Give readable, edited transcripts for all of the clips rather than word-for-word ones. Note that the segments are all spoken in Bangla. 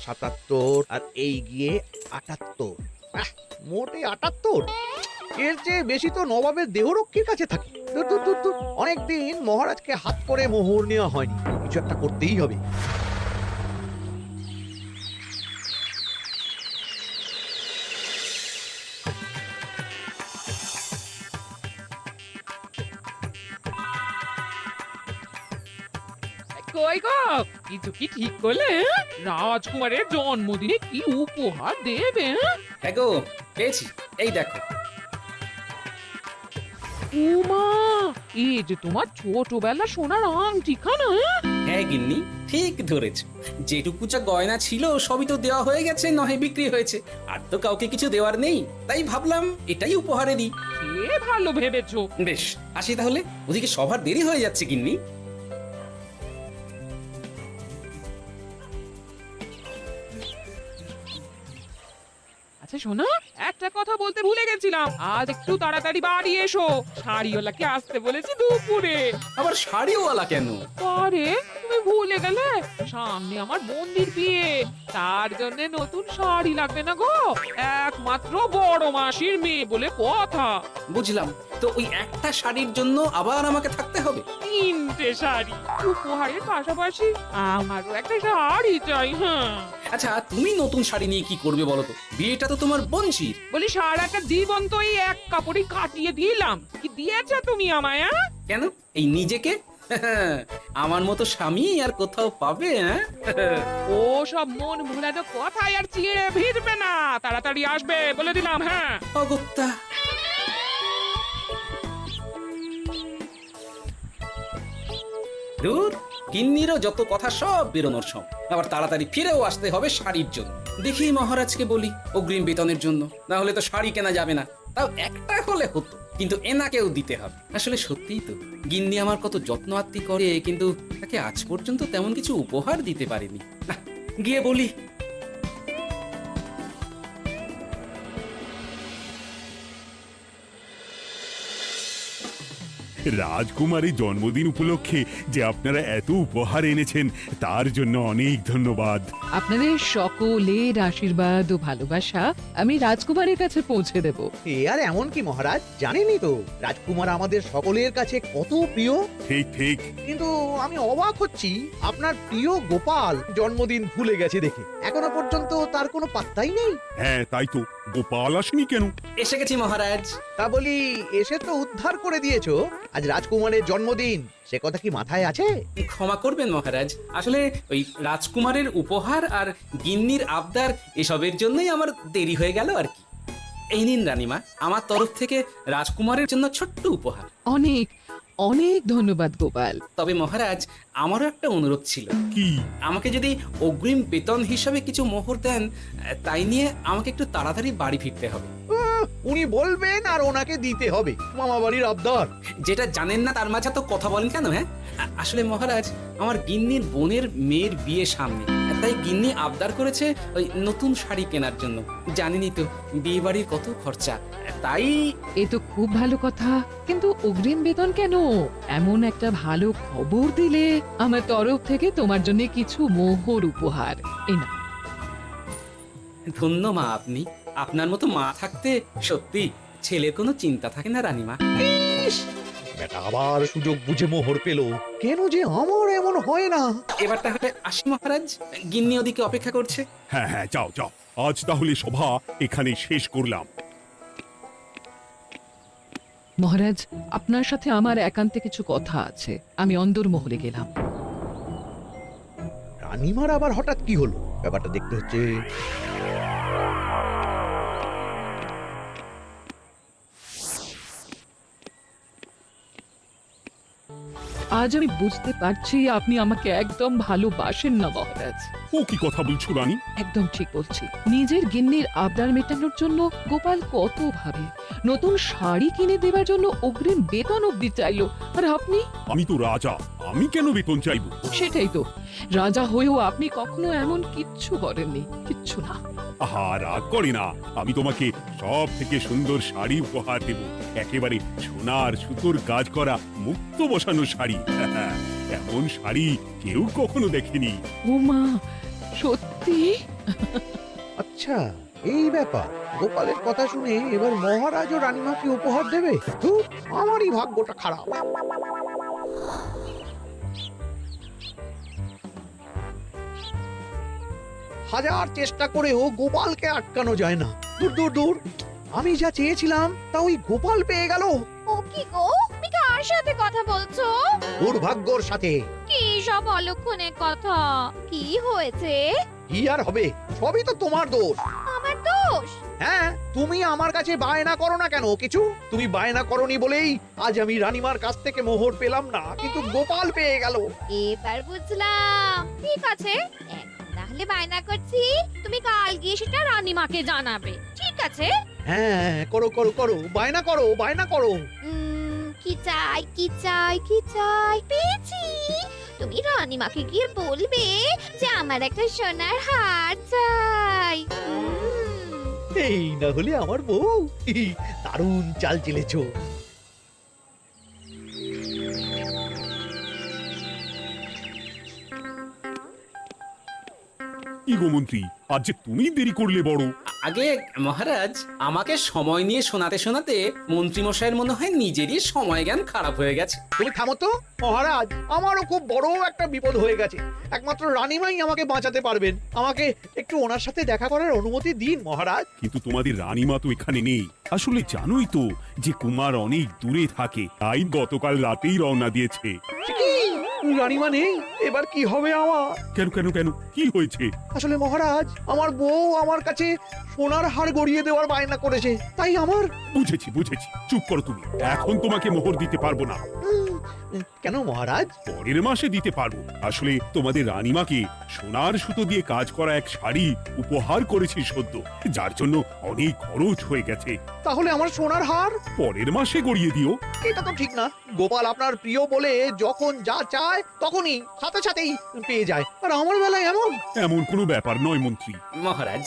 77 আর এই গিয়ে 78। মোটে 78। এর চেয়ে বেশি তো নবাবের দেহরক্ষীর কাছে থাকে। দূর দূর দূর দূর। অনেকদিন মহারাজকে হাত করে মোহর নেওয়া হয়নি, কিছু একটা করতেই হবে। কই গো, কিছু কি ঠিক করলে? রাজকুমারের জন্মদিনে কি উপহার দেবে? হ্যাঁ গো, পেয়েছি, এই দেখো। উমা, এই যে তোমার ছোটবেলা সোনার আংটিখানা। হ্যাঁ গিন্নি, ঠিক ধরেছ। যেটুকু যা গয়না ছিল সবই তো দেওয়া হয়ে গেছে, নহে বিক্রি হয়েছে। আর তো কাউকে কিছু দেওয়ার নেই, তাই ভাবলাম এটাই উপহারে দিই। এ ভালো ভেবেছো। বেশ, আসি তাহলে, ওদিকে সবার দেরি হয়ে যাচ্ছে গিন্নি। আচ্ছা শোনো, একটা কথা বলতে ভুলে গেছিলাম, আজ একটু তাড়াতাড়ি বাড়ি এসো। শাড়িওয়ালাকে আসতে বলেছি দুপুরে। আবার শাড়িওয়ালা কেন? আরে তুমি ভুলে গেলে, সামনে আমার বোনদির বিয়ে, তার জন্য নতুন শাড়ি লাগবে না গো। একমাত্র বড় মাসির মেয়ে বলে কথা। বুঝলাম, তো ওই একটা শাড়ির জন্য আবার আমাকে থাকতে হবে? 3টে শাড়ি উপহারের পাশাপাশি আমারও একটা শাড়ি চাই। হ্যাঁ আচ্ছা, তুমি নতুন শাড়ি নিয়ে কি করবে বলো তো? বিয়েটা তো তোমার বোনঝির। বলি, সারাটা জীবন তো এই এক কাপড়ে কাটিয়ে দিলাম, কি দিয়েছ তুমি আমায়? কেন, এই নিজেকে? আমার মতো স্বামী আর কোথাও পাবে? ও সব মন ভুলানো কথাই আর চিড়ে ভিড়বে না, তাড়াতাড়ি আসবে বলে দিলাম। হ্যাঁ অগত্যা। দূর, গিন্নিরও যত কথা সব বেরোনোর সব। আবার তাড়াতাড়ি ফিরেও আসতে হবে শাড়ির জন্য। দেখি মহারাজকে বলি অগ্রিম বেতনের জন্য, না হলে তো শাড়ি কেনা যাবে না। তাও একটা হলে হতো, কিন্তু এনাকেও দিতে হবে। আসলে সত্যিই তো, গিন্নি আমার কত যত্ন আত্তি করে, কিন্তু তাকে আজ পর্যন্ত তেমন কিছু উপহার দিতে পারিনি। না, গিয়ে বলি। রাজকুমারীর জন্মদিন উপলক্ষে যে আপনারা এত উপহার এনেছেন তার জন্য অনেক ধন্যবাদ। আপনাদের সকলের আশীর্বাদ ও ভালোবাসা আমি রাজকুমারের কাছে পৌঁছে দেব। এ আর এমন কি মহারাজ, জানেনই তো রাজকুমার আমাদের সকলের কাছে কত প্রিয়। ঠিক ঠিক। কিন্তু আমি অবাক হচ্ছি, আপনার প্রিয় গোপাল জন্মদিন ভুলে গেছে দেখে এখনো পর্যন্ত তার কোনো পাত্তাই নেই। হ্যাঁ তাই তো, গোপাল আসেনি কেন? এসে গেছি মহারাজ। তা বলি, এসে তো উদ্ধার করে দিয়েছো, আজ রাজকুমারের জন্মদিন, সে কথা কি মাথায় আছে? ক্ষমা করবেন মহারাজ, আসলে ওই রাজকুমারের উপহার আর গিন্নির আবদার এসবের জন্যই আমার দেরি হয়ে গেল আর কি। এই নিন রানীমা, আমার তরফ থেকে রাজকুমারের জন্য ছোট্ট উপহার। অনেক অনেক ধন্যবাদ গোপাল। তবে মহারাজ, আমারও একটা অনুরোধ ছিল। কি? আমাকে যদি অগ্রিম বেতন হিসাবে কিছু মোহর দেন, তাই নিয়ে আমাকে একটু তাড়াতাড়ি বাড়ি ফিরতে হবে। উনি বলবেন আর ওনাকে দিতে হবে, মামা বাড়ির আবদার। যেটা জানেন না তার মাঝে তো কথা বলেন কেন? হ্যাঁ, আসলে মহারাজ, আমার গিন্নির বোনের মেয়ের বিয়ে সামনে, তাই গিন্নি আবদার করেছে ওই নতুন শাড়ি কেনার জন্য। জানেনই তো বিয়ে বাড়ির কত খরচা, তাই। এ তো খুব ভালো কথা, কিন্তু অগ্রিম বেতন কেন? এমন একটা ভালো খবর দিলে আমার তরফ থেকে তোমার জন্য কিছু মোহর উপহার। এই না, ধন্য মা আপনি, আপনার মতো মা থাকতে সত্যি ছেলের কোনো চিন্তা থাকে না রানীমা। বেটা আবার সুযোগ বুঝে মোহর পেল, কেন যে আমার এমন হয় না। এবার তাহলে আসি মহারাজ, গিন্নি ওদিকে অপেক্ষা করছে। হ্যাঁ হ্যাঁ, যাও যাও, আজ তাহলে সভা এখানে শেষ করলাম। মহারাজ, আপনার সাথে আমার একান্তে কিছু কথা আছে, আমি অন্দরমহলে গেলাম। রানীমার আবার হঠাৎ কি হলো, ব্যাপারটা দেখতে হচ্ছে। আজ আমি বুঝতে পারছি আপনি আমাকে একদম ভালোবাসেন না মহারাজ। ও কি কথা বলছো রানী? একদম ঠিক বলছি। নিজের গিন্নির আবদার মেটানোর জন্য গোপাল কত ভাবে, নতুন শাড়ি কিনে দেবার জন্য অগ্রিম বেতন অব্দি চাইলো, আর আপনি? আমি তো রাজা, আমি কেন বেতন চাইবো? সেটাই তো, রাজা হয়েও আপনি কখনো এমন কিচ্ছু করেননি, কিচ্ছু না। আহা, রাগ করে না, আমি তোমাকে সব থেকে সুন্দর শাড়ি উপহার দেব, একেবারে সোনার সুতোর কাজ করা মুক্ত বসানো শাড়ি। এমন শাড়ি কেউ কখনো দেখেনি। ও মা, সত্যি? আচ্ছা, এই ব্যাপার। গোপালের কথা শুনে এবার মহারাজ ও রানীমাকে উপহার দেবে। ধুর, আমারই ভাগ্যটা খারাপ। হাজার চেষ্টা করেও গোপালকে আটকানো যায় না। দূর দূর দূর, আমি যা চেয়েছিলাম তা ওই গোপাল পেয়ে গেল। ও কি গো, তুমি কার সাথে কথা বলছো? দুর্ভাগ্যর সাথে। কি সব অলক্ষণের কথা? কি হয়েছে? কি আর হবে, সবই তো তোমার দোষ। আমার দোষ? হ্যাঁ, তুমি আমার কাছে বায়না করো না কেন কিছু? তুমি বায়না করনি বলেই আজ আমি রানীমার কাছ থেকে মোহর পেলাম না, কিন্তু গোপাল পেয়ে গেল। এবার বুঝলাম। ঠিক আছে, এখন তাহলে বায়না করছি, তুমি কাল গিয়ে সেটা রানীমাকে জানাবে। ঠিক আছে? হ্যাঁ, করো করো করো, বায়না করো, বায়না করো। কি চাই, কি চাই, কি চাই? পেয়েছি। তুমি রানীমাকে গিয়ে বলবে যে আমার একটা সোনার হার চাই। এই না হলে আমার বউ। দারুণ চাল চেলেছো। কি গো মন্ত্রী, আজ যে তুমি দেরি করলে বড়। আগে মহারাজ, আমাকে সময় নিয়ে শোনাতে শোনাতে মন্ত্রীমশাইয়ের মনে হয় নিজেরই সময় জ্ঞান খারাপ হয়ে গেছে। তুমি থামো তো মহারাজ, আমারও খুব বড় একটা বিপদ হয়ে গেছে। একমাত্র রানীমাই আমাকে বাঁচাতে পারবেন। আমাকে একটু ওনার সাথে দেখা করার অনুমতি দিন মহারাজ। কিন্তু তোমাদের রানীমা তো এখানে নেই। আসলে জানোই তো যে কুমার অনেক দূরে থাকে, তাই গতকাল রাতেই রওনা দিয়েছে। কি? রানীমা নেই? এবার কি হবে আমার? কেন কেন কেন, কি হয়েছে? আসলে মহারাজ, আমার বউ আমার কাছে সোনার হার গড়িয়ে দেওয়ার বায়না করেছে, তাই আমার। বুঝেছি বুঝেছি, চুপ করো তুমি। এখন তোমাকে মোহর দিতে পারবো না। কেন মহারাজ? পরের মাসে দিতে পারবো। আসলে তোমাদের রানীমাকে সোনার সুতো দিয়ে কাজ করা এক শাড়ি উপহার করেছি সদ্য, যার জন্য অনেক খরচ হয়ে গেছে। তাহলে আমার সোনার হার পরের মাসে গড়িয়ে দিও। এটা তো ঠিক না। গোপাল আপনার প্রিয় বলে যখন যা চায় তখনই সাথে সাথেই পেয়ে যায়, আর আমার বেলায় এমন। এমন কোনো ব্যাপার নয় মন্ত্রী। মহারাজ,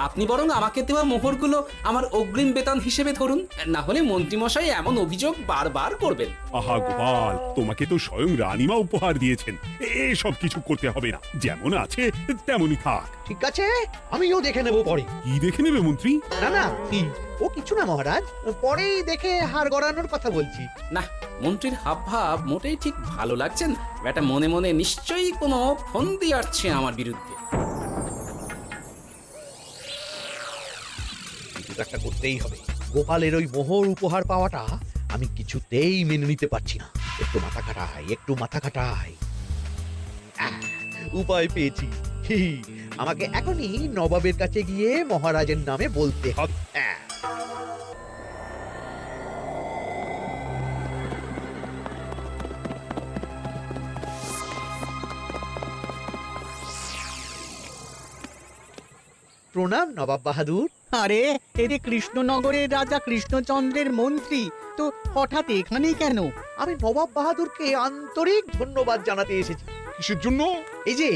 আপনি বরং আমাকে দেওয়া মোহরগুলো আমার অগ্রিম বেতন হিসেবে ধরুন, না হলে মন্ত্রীমশাই এমন অভিযোগ বারবার করবেন। আহা গোপাল, তোমাকে তো স্বয়ং রানীমা উপহার দিয়েছেন, এসব কিছু করতে হবে না। যেমন আছে তেমনই থাক। ঠিক আছে, আমিও দেখে নেব পরে। কি দেখে নেবে মন্ত্রী? না না, ও কিছু না মহারাজ, পরেই দেখে হার গড়ানোর কথা বলছি। না, মন্ত্রীর হাবভাব মোটেই ঠিক ভালো লাগছে না। বেটা মনে মনে নিশ্চয়ই কোনো ফন্দি আসছে আমার বিরুদ্ধে। কিছু একটা করতেই হবে। গোপালের ওই মোহর উপহার পাওয়াটা আমি কিছুতেই মেনে নিতে পারছি না। একটু মাথা খাটাই, একটু মাথা খাটাই। উপায় পেয়েছি। আমাকে এখনই নবাবের কাছে গিয়ে মহারাজের নামে বলতে হবে। প্রণাম নবাব বাহাদুর। আরে এরে কৃষ্ণনগরের রাজা কৃষ্ণচন্দ্রের মন্ত্রী, তো হঠাৎ এখানেই কেন? আমি নবাব বাহাদুরকে আন্তরিক ধন্যবাদ জানাতে এসেছি। কিসের জন্য? এই যে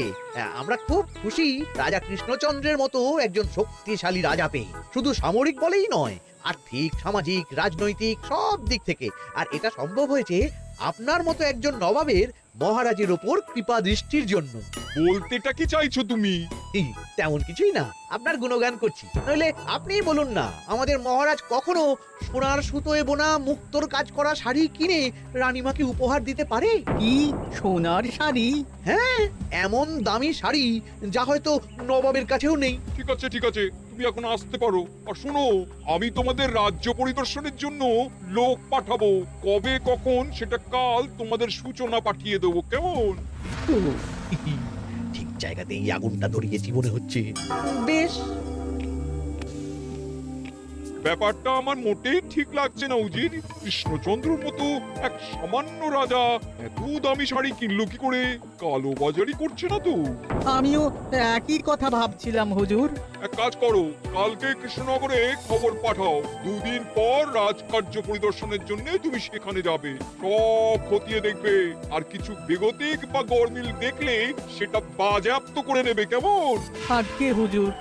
আমরা খুব খুশি রাজা কৃষ্ণচন্দ্রের মতো একজন শক্তিশালী রাজা পেয়ে। শুধু সামরিক বলেই নয়, আর্থিক, সামাজিক, রাজনৈতিক সব দিক থেকে। আর এটা সম্ভব হয়েছে আপনার মতো একজন নবাবের মহারাজের ওপর কৃপা দৃষ্টির জন্য। বলতেটা কি চাইছো তুমি? তেমন কিছুই না, আপনার গুণগান করছি। নইলে আপনিই বলুন না, আমাদের মহারাজ কখনো সোনার সুতোয় বোনা মুক্তোর কাজ করা শাড়ি কিনে রানীমাকে উপহার দিতে পারে? কি সোনার শাড়ি? হ্যাঁ, এমন দামি শাড়ি যা হয়তো নবাবের কাছেও নেই। ঠিক আছে ঠিক আছে, তুমি এখন আসতে পারো। আর শোনো, আমি তোমাদের রাজ্য পরিদর্শনের জন্য লোক পাঠাবো। কবে কখন সেটা কাল তোমাদের সূচনা পাঠিয়ে দেবো, কেমন? ঠিক জায়গাতেই আগুনটা ধরিয়েছি মনে হচ্ছে। বেশ। ব্যাপারটা আমার মোটেই ঠিক লাগছে না উজির। কৃষ্ণচন্দ্রর মতো এক সামান্য রাজা এত দামি শাড়ি কিনলো কি করে? কালো বাজারি করছে না তো? আমিও একই কথা ভাবছিলাম হুজুর। এক কাজ করো, কালকে কৃষ্ণনগরে খবর পাঠাও। দুদিন পর রাজকার্য পরিদর্শনের জন্য তুমি সেখানে যাবে। সব খতিয়ে দেখবে, আর কিছু বেগতিক বা গরমিল দেখলে সেটা বাজেয়াপ্ত করে নেবে, কেমন? আজকে হুজুর।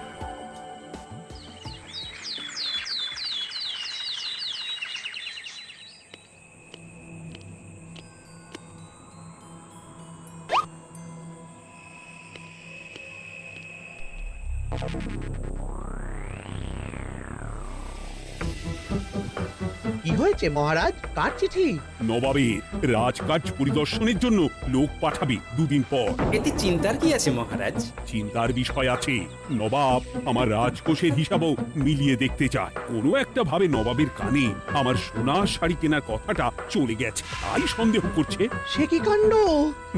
কি হয়েছে মহারাজ? কার চিঠি? নবাবের রাজকাজ পরিদর্শনের জন্য লোক পাঠাবে দুদিন পর। এতে চিন্তার কি আছে মহারাজ? চিন্তার বিষয় আছে। নবাব আমার রাজকোষের হিসাবও মিলিয়ে দেখতে চায়। কোনো একটা ভাবে নবাবের কানে আমার সোনার শাড়ি কেনার কথাটা চলে গেছে, তাই সন্দেহ করছে। সে কি কাণ্ড!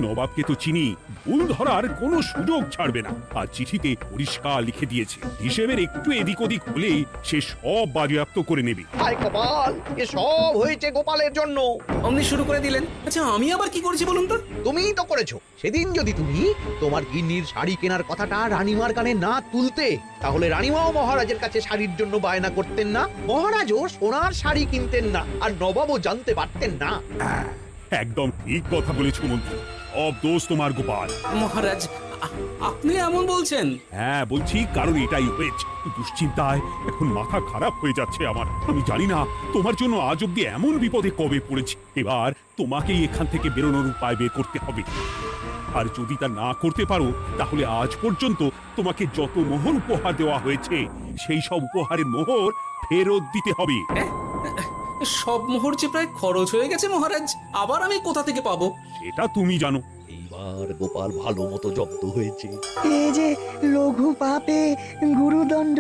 নবাবকে তো চিনি, ভুল ধরার কোনো সুযোগ ছাড়বে না। আর চিঠিতে পরিষ্কার লিখে দিয়েছে, হিসেবের একটু এদিক ওদিক হলেই সে সব বাজেয়াপ্ত করে নেবে। হায় কপাল, এ সব হয়েছে গোপালের জন্য। অমনি শুরু করে দিলেন। আচ্ছা আমি আবার কি করেছি বলুন তো? তুমিই তো করেছো। সেদিন যদি তুমি তোমার গিন্নির শাড়ি কেনার কথাটা রানীমার কানে না তুলতে, তাহলে রানীমাও মহারাজের কাছে শাড়ির জন্য বায়না করতেন না, মহারাজও সোনার শাড়ি কিনতেন না, আর নবাবও জানতে পারতেন না। একদম ঠিক কথা বলেছ মন্ত্রী, সব দোষ তোমার গোপাল। মহারাজ আপনি এমন বলছেন? হ্যাঁ বলছি, কারণ এটাই হয়েছে। দুশ্চিন্তায় এখন মাথা খারাপ হয়ে যাচ্ছে আমার। আমি জানি না তোমার জন্য আজ অব্দি এমন বিপদে কবে পড়েছি। এবার তোমাকেই এখান থেকে বেরোনোর উপায় বের করতে হবে। আর যদি তা না করতে পারো, তাহলে আজ পর্যন্ত তোমাকে যত মোহর উপহার দেওয়া হয়েছে, সেই সব উপহারের মোহর ফেরত দিতে হবে। সব মোহর যে প্রায় খরচ হয়ে গেছে মহারাজ, আবার আমি কোথা থেকে পাবো? সেটা তুমি জানো। এইবার গোপাল ভালো মতো জব্দ হয়েছে। এই যে লঘু পাপে গুরুদণ্ড।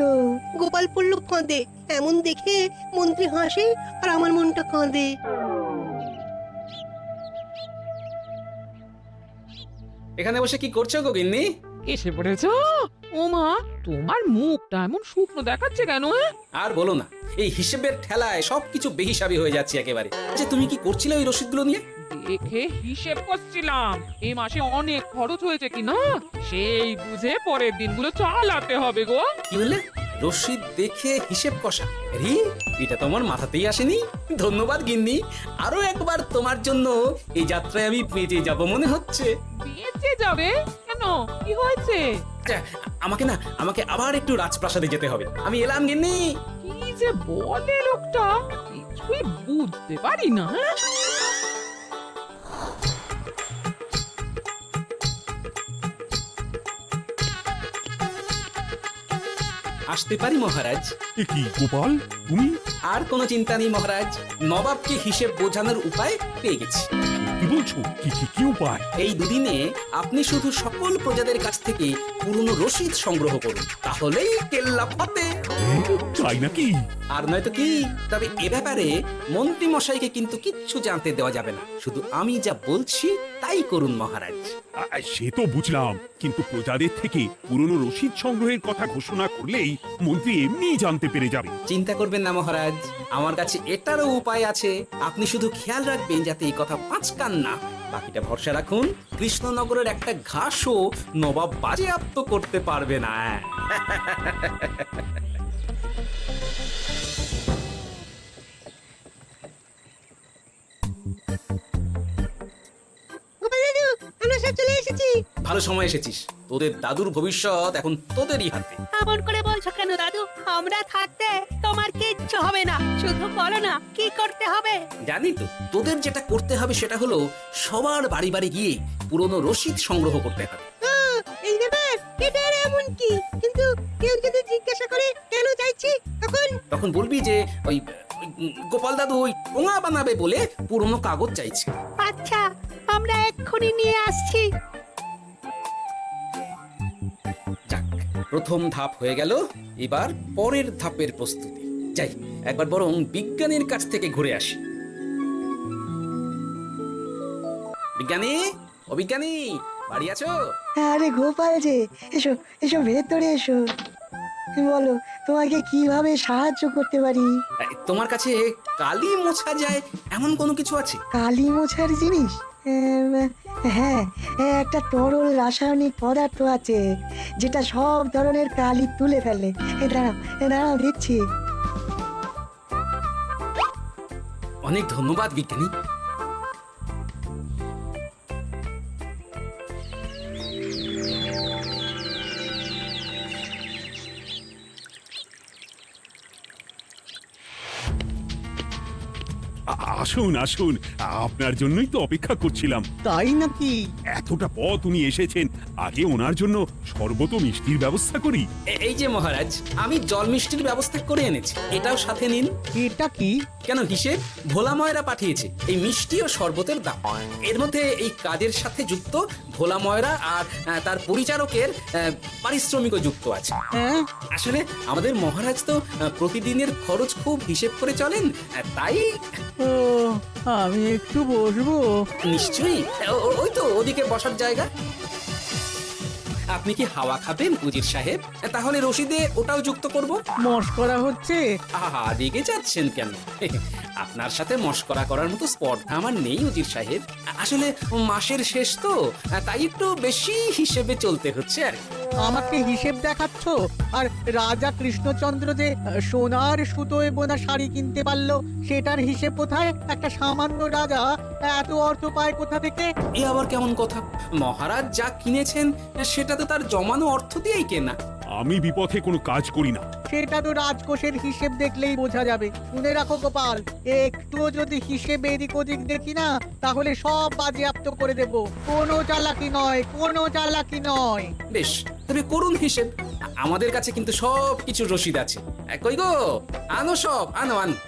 গোপাল পড়ল কাঁদে, এমন দেখে মন্ত্রী হাসে আর আমার মনটা কাঁদে। এখানে বসে কি করছো গো গিন্নি? এসে পড়েছো? ও মা, তোমার মুখটা এমন শুকনো দেখাচ্ছে কেন? আর বলো না, এই হিসেবের ঠেলায় সবকিছু বেহিসাবি হয়ে যাচ্ছে একেবারে। আচ্ছা তুমি কি করছিলে ওই রসিদগুলো নিয়ে? দেখে হিসেব করছিলাম এই মাসে অনেক খরচ হয়েছে কি না, সেই বুঝে পরের দিনগুলো চালাতে হবে গো। কি বললে? রসিদ দেখে হিসেব কষা? আরে এটা তোমার মাথাতেই আসেনি। ধন্যবাদ গিন্নি, আরো একবার তোমার জন্য এই যাত্রায় আমি বেঁচে যাব মনে হচ্ছে। বেঁচে যাবে কেন? কি হয়েছে? আচ্ছা, আমাকে আবার একটু রাজপ্রাসাদে যেতে হবে। আমি এলাম গিন্নি। কি যে বলে লোকটা, কিছুই বুঝতে পারি না। আসতে পারি মহারাজ? এ কি গোপাল, তুমি? আর কোনো চিন্তা নেই মহারাজ, নবাবকে হিসেব বোঝানোর উপায় পেয়ে গেছি। কি বলছো? কি কি কি উপায়? এই দুদিনে আপনি শুধু সকল প্রজাদের কাছ থেকে পুরনো রসিদ সংগ্রহ করুন, তাহলেই কেল্লা ফতে। তাই নাকি? আর নয়তো কি? তবে এ ব্যাপারে মন্ত্রী মশাইকে কিন্তু কিচ্ছু জানতে দেওয়া যাবে না, শুধু আমি যা বলছি তাই করুন মহারাজ। সে তো বুঝলাম, কিন্তু প্রজাদের থেকে পুরনো রসিদ সংগ্রহের কথা ঘোষণা করলেই মন্ত্রী এমনি জানতে পেরে যাবে। চিন্তা করবেন না মহারাজ, আমার কাছে এটারও উপায় আছে। আপনি শুধু খেয়াল রাখবেন যাতে এই কথা পাঁচকান না। বাকিটা ভরসা রাখুন, কৃষ্ণনগরের একটা ঘাসও নবাব বাজেয়াপ্ত করতে পারবে না। গোপাল দাদু, আমরা সব চলে এসেছি। ভালো সময় এসেছিস, তোদের দাদুর ভবিষ্যৎ এখন তোদেরই হাতে। এমন করে বলছো কেন দাদু? আমরা থাকতে তোমার কিচ্ছু হবে না, শুধু বলো না কি করতে হবে। জানি তো, তোদের যেটা করতে হবে সেটা হলো সবার বাড়ি বাড়ি গিয়ে পুরনো রসিদ সংগ্রহ করতে হবে। এই ব্যাপার, এটা আর এমন কি? কিন্তু কেউ যদি জিজ্ঞাসা করে কেন চাইছি, তখন বলবি যে ওই গোপাল দাদু ওই টোঙা বানাবে বলে পুরনো কাগজ চাইছে। আচ্ছা, আমরা এক্ষুনি নিয়ে আসছি। যাক, প্রথম ধাপ হয়ে গেল, এবার পরের ধাপের প্রস্তুতি। যাই একবার বরং বিজ্ঞানীর কাছ থেকে ঘুরে আসি। বিজ্ঞানী, ও বিজ্ঞানী, বাড়ি আছো? আরে গোপাল যে, এসো এসো ভেতরে এসো। বলো, তোমাকে কিভাবে সাহায্য করতে পারি? তোমার কাছে কালি মোছা যায় এমন কোনো কিছু আছে? কালি মোছার জিনিস? হ্যাঁ, একটা তরল রাসায়নিক পদার্থ আছে যেটা সব ধরনের কালি তুলে ফেলে। দাঁড়াও দিচ্ছি। অনেক ধন্যবাদ বিজ্ঞানী। আসুন আসুন, আপনার জন্যই তো অপেক্ষা করছিলাম। তাই নাকি? এতটা পথ উনি এসেছেন, আগে ওনার জন্য শরবত ও মিষ্টির ব্যবস্থা করি। এই যে মহারাজ, আমি জল মিষ্টির ব্যবস্থা করে এনেছি, এটাও সাথে নিন। এটা কি? কেন হিসেব? ভোলা ময়রা পাঠিয়েছে এই মিষ্টি ও শরবতের দাম। এর মধ্যে এই কাজের সাথে যুক্ত ভোলা ময়রা আর তার পরিচারকের পারিশ্রমিকও যুক্ত আছে। হ্যাঁ, আসলে আমাদের মহারাজ তো প্রতিদিনের খরচ খুব হিসেব করে চলেন, তাই ও আমি একটু বসবো? নিশ্চয়ই। ওই তো ওদিকে বসার জায়গা। আপনি কি হাওয়া খাবেন উজির সাহেব? তাহলে রশিদে ওটাও যুক্ত করব। মস্করা হচ্ছে? আহা, রেগে যাচ্ছেন কেন? আপনার সাথে মস্করা করার মতো স্পর্ধা আমার নেই উজির সাহেব। আসলে মাসের শেষ তো, তাই একটু বেশি হিসেবে চলতে হচ্ছে আর কি। আমাকে হিসেব দেখাচ্ছ? আর রাজা কৃষ্ণচন্দ্র যে সোনার সুতোয় বোনা শাড়ি কিনতে পারলো, সেটার হিসেব কোথায়? একটা সামান্য রাজা এত অর্থ পায় কোথা থেকে? এ আবার কেমন কথা? মহারাজ যা কিনেছেন সেটা তো তার জমানো অর্থ দিয়েই কেনা। আমি বিপথে কোনো কাজ করি না। সেটা তো রাজকোষের হিসেব দেখলেই বোঝা যাবে। শুনে রাখো গোপাল, একটুও যদি হিসেব এদিক ওদিক দেখি না, তাহলে সব বাজেয়াপ্ত করে দেব। কোনো চালাকি নয়, কোনো চালাকি নয়। বেশ, তবে করুন হিসেব। আমাদের কাছে কিন্তু সব কিছু রসিদ আছে। কই গো, আনো সব, আনো আনো।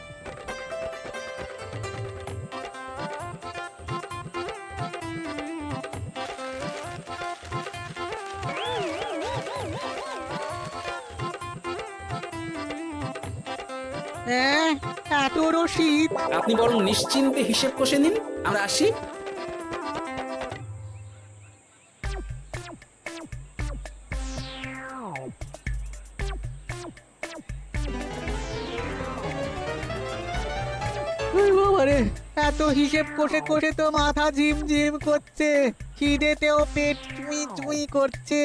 হ্যাঁ, এত রসিদ? আপনি বরং নিশ্চিন্তে হিসেব কষে নিন, আমরা আসি। ওই বাবারে, এত হিসেব কষে কষে তো মাথা ঝিমঝিম করছে, খিদেতেও পেট চুই চুই করছে।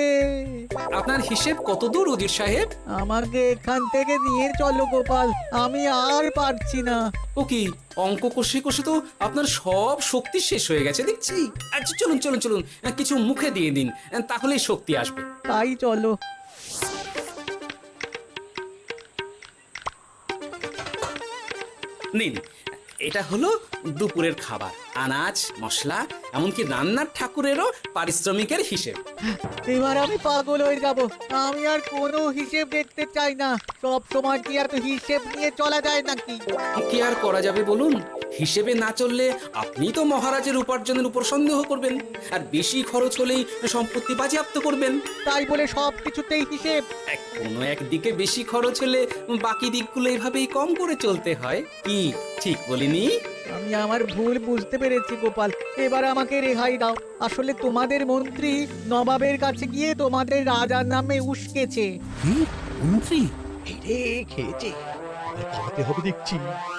আপনার হিসেব কত দূর উজির সাহেব? আমাকে এখান থেকে নিয়ে চলো গোপাল, আমি আর পারছি না। ও কি, অঙ্ক কষে কষে তো আপনার সব শক্তি শেষ হয়ে গেছে দেখছি। আচ্ছা চলুন চলুন চলুন, কিছু মুখে দিয়ে দিন, তাহলেই শক্তি আসবে। তাই চলো। নিন, এটা হলো দুপুরের খাবার। আনাজ, মশলা, এমনকি রান্নার ঠাকুরেরও পারিশ্রমিকের হিসেব। এবার আমি পাগল হয়ে যাব। আমি আর কোনো হিসেব দেখতে চাই না। সব সময় কি আর হিসেব নিয়ে চলা যায় নাকি? কি আর করা যাবে বলুন? হিসেবে না চললে আপনি তো মহারাজের উপার্জনের উপর সন্দেহ করবেন, আর বেশি খরচ হলেই সম্পত্তি বাজেয়াপ্ত করবেন। তাই বলে সব কিছুতেই হিসেব? কোনো একদিকে বেশি খরচ হলে বাকি দিকগুলো এভাবেই কম করে চলতে হয়। কি ঠিক বলিনি? আমি আমার ভুল বুঝতে পেরেছি গোপাল, এবার আমাকে রেহাই দাও। আসলে তোমাদের মন্ত্রী নবাবের কাছে গিয়ে তোমাদের রাজার নামে উস্কেছে। কি মন্ত্রী? এই রে, খেয়েছে, আর পালাতে হবে দেখছি।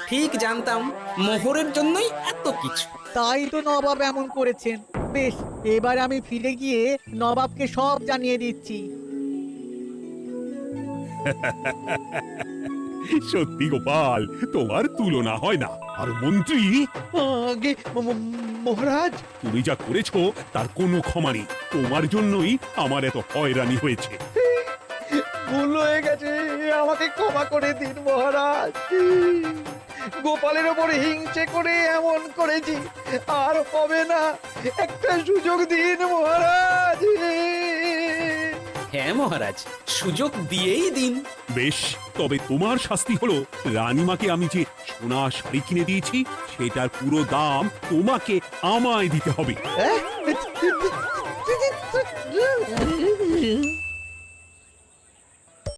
ঠিক জানতাম, মোহরের জন্যই এত কিছু। তাই তো নবাব এমন করেছেন। বেশ, এবার আমি ফিরে গিয়ে নবাবকে সব জানিয়ে দিচ্ছি। সত্যি গোপাল, তোমার তুলনা হয় না। আর মন্ত্রী, আগে মহারাজ, তুমি যা করেছো তার কোনো ক্ষমা নেই। তোমার জন্যই আমার এত হয়রানি হয়েছে। ভুল হয়ে গেছে, আমাকে ক্ষমা করে দিন মহারাজ। গোপালের ওপরে হিংসে করে এমন করেছি, আর হবে না। একটা সুযোগ দিন মহারাজ। হ্যাঁ মহারাজ, সুযোগ দিয়েই দিন। বেশ, তবে তোমার শাস্তি হলো রানীমাকে আমি যে সোনা শাড়ি কিনে দিয়েছি সেটার পুরো দাম তোমাকে আমায় দিতে হবে। হ্যাঁ?